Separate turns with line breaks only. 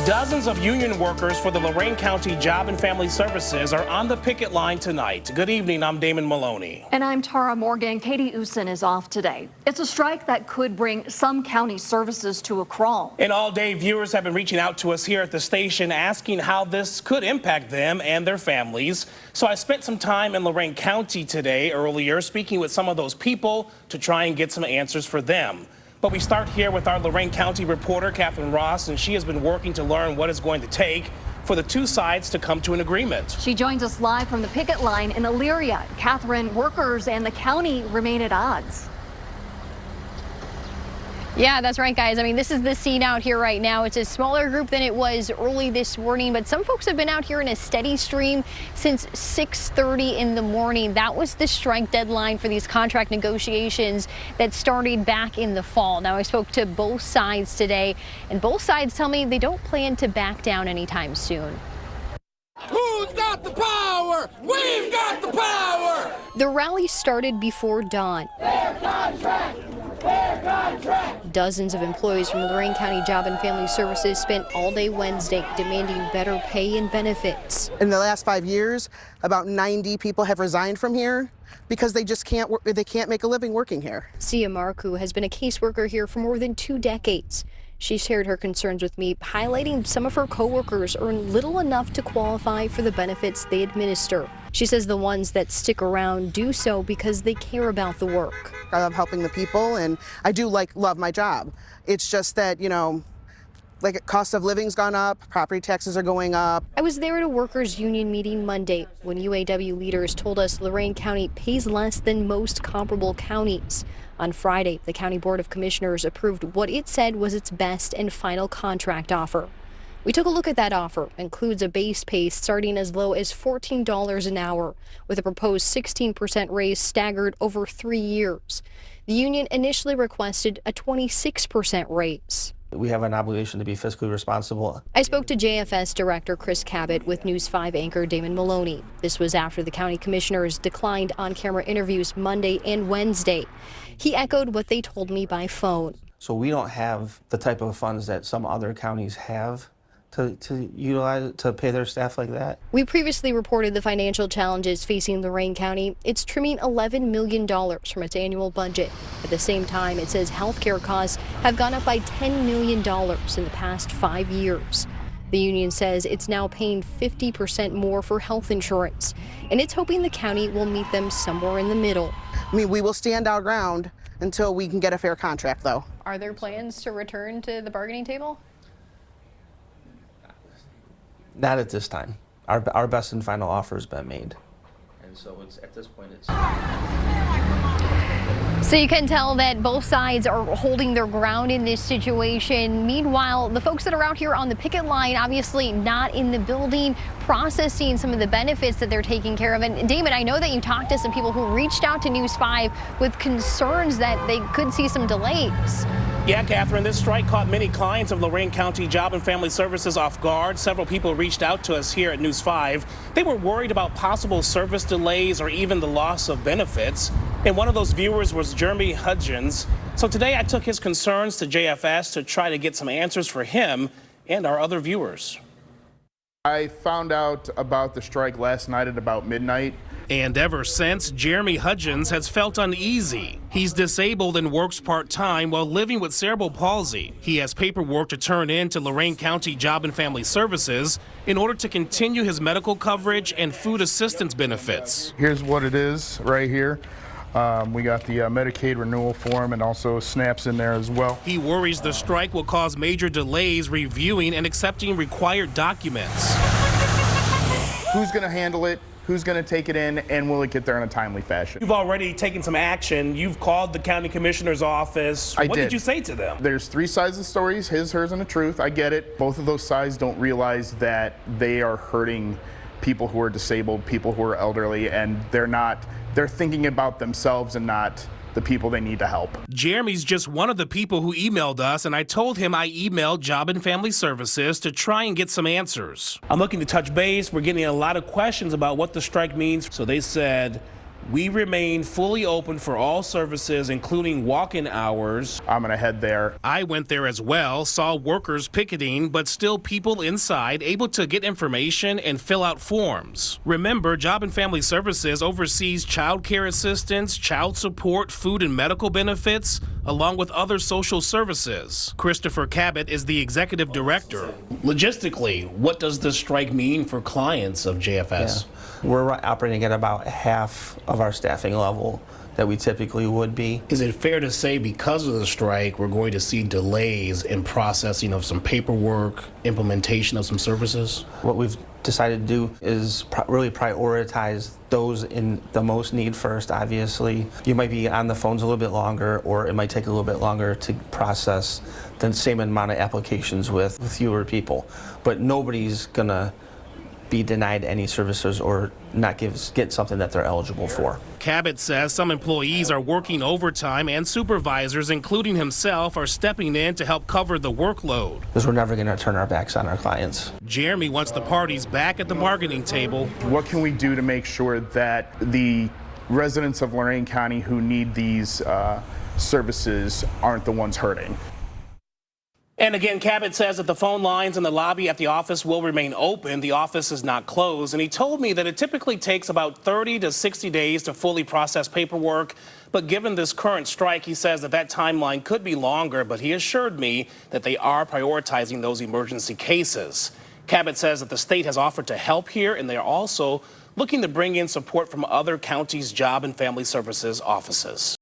Dozens of union workers for the Lorain County Job and Family Services are on the picket line tonight. Good evening, I'm Damon Maloney.
And I'm Tara Morgan. Katie Usen is off today. It's a strike that could bring some county services to a crawl.
And all day, viewers have been reaching out to us here at the station asking how this could impact them and their families. So I spent some time in Lorain County today earlier speaking with some of those people to try and get some answers for them. But we start here with our Lorain County reporter, Catherine Ross, and she has been working to learn what it's going to take for the two sides to come to an agreement.
She joins us live from the picket line in Elyria. Catherine, workers and the county remain at odds.
Yeah, that's right, guys. I mean, this is the scene out here right now. It's a smaller group than it was early this morning, but some folks have been out here in a steady stream since 6:30 in the morning. That was the strike deadline for these contract negotiations that started back in the fall. Now, I spoke to both sides today, and both sides tell me they don't plan to back down anytime soon.
Who's got the power? We've got the power!
The rally started before dawn.
Fair contract! Fair contract!
Dozens of employees from the Lorain County Job and Family Services spent all day Wednesday demanding better pay and benefits.
In the last 5 years, about 90 people have resigned from here because they just can't work, they can't make a living working here.
Sia Marku has been a caseworker here for more than 2 decades. She shared her concerns with me, highlighting some of her coworkers earn little enough to qualify for the benefits they administer. She says the ones that stick around do so because they care about the work.
I love helping the people, and I do love my job. It's just that, you know, like cost of living's gone up, property taxes are going up.
I was there at a workers' union meeting Monday when UAW leaders told us Lorain County pays less than most comparable counties. On Friday, the County Board of Commissioners approved what it said was its best and final contract offer. We took a look at that offer. Includes a base pay starting as low as $14 an hour, with a proposed 16% raise staggered over 3 years. The union initially requested a 26% raise.
We have an obligation to be fiscally responsible.
I spoke to JFS Director Chris Cabot with News 5 anchor Damon Maloney. This was after the county commissioners declined on-camera interviews Monday and Wednesday. He echoed what they told me by phone.
So we don't have the type of funds that some other counties have to utilize to pay their staff like that.
We previously reported the financial challenges facing Lorain County. It's trimming $11 million from its annual budget. At the same time, it says healthcare costs have gone up by $10 million in the past 5 years. The union says it's now paying 50% more for health insurance, and it's hoping the county will meet them somewhere in the middle.
I mean, we will stand our ground until we can get a fair contract, though.
Are there plans to return to the bargaining table?
Not at this time. Our best and final offer has been made. And so it's at this point it's...
So you can tell that both sides are holding their ground in this situation. Meanwhile, the folks that are out here on the picket line, obviously not in the building, processing some of the benefits that they're taking care of. And Damon, I know that you talked to some people who reached out to News 5 with concerns that they could see some delays.
Yeah, Catherine, this strike caught many clients of Lorain County Job and Family Services off guard. Several people reached out to us here at News 5. They were worried about possible service delays or even the loss of benefits. And one of those viewers was Jeremy Hudgens. So today I took his concerns to JFS to try to get some answers for him and our other viewers.
I found out about the strike last night at about midnight.
And ever since, Jeremy Hudgens has felt uneasy. He's disabled and works part-time while living with cerebral palsy. He has paperwork to turn in to Lorain County Job and Family Services in order to continue his medical coverage and food assistance benefits.
Here's what it is right here. We got the Medicaid renewal form and also SNAPs in there as well.
He worries the strike will cause major delays reviewing and accepting required documents.
Who's going to handle it? Who's going to take it in, and will it get there in a timely fashion?
You've already taken some action. You've called the county commissioner's office. What did you say to them?
There's 3 sides of the stories, his, hers, and the truth. I get it. Both of those sides don't realize that they are hurting people who are disabled, people who are elderly, and they're thinking about themselves and not the people they need to help.
Jeremy's just one of the people who emailed us, and I told him I emailed Job and Family Services to try and get some answers. I'm looking to touch base. We're getting a lot of questions about what the strike means. So they said, We remain fully open for all services, including walk-in hours.
I'm going to head there.
I went there as well, saw workers picketing, but still people inside able to get information and fill out forms. Remember, Job and Family Services oversees child care assistance, child support, food and medical benefits, along with other social services. Christopher Cabot is the executive director. Logistically, what does this strike mean for clients of JFS?
Yeah. We're operating at about half of our staffing level that we typically would be.
Is it fair to say because of the strike, we're going to see delays in processing of some paperwork, implementation of some services?
What we've decided to do is really prioritize those in the most need first, obviously. You might be on the phones a little bit longer, or it might take a little bit longer to process the same amount of applications with fewer people. But nobody's gonna be denied any services or not get something that they're eligible for.
Cabot says some employees are working overtime and supervisors, including himself, are stepping in to help cover the workload.
Because we're never going to turn our backs on our clients.
Jeremy wants the parties back at the bargaining table.
What can we do to make sure that the residents of Lorain County who need these services aren't the ones hurting?
And again, Cabot says that the phone lines in the lobby at the office will remain open. The office is not closed. And he told me that it typically takes about 30 to 60 days to fully process paperwork. But given this current strike, he says that that timeline could be longer. But he assured me that they are prioritizing those emergency cases. Cabot says that the state has offered to help here, and they are also looking to bring in support from other counties' Job and Family Services offices.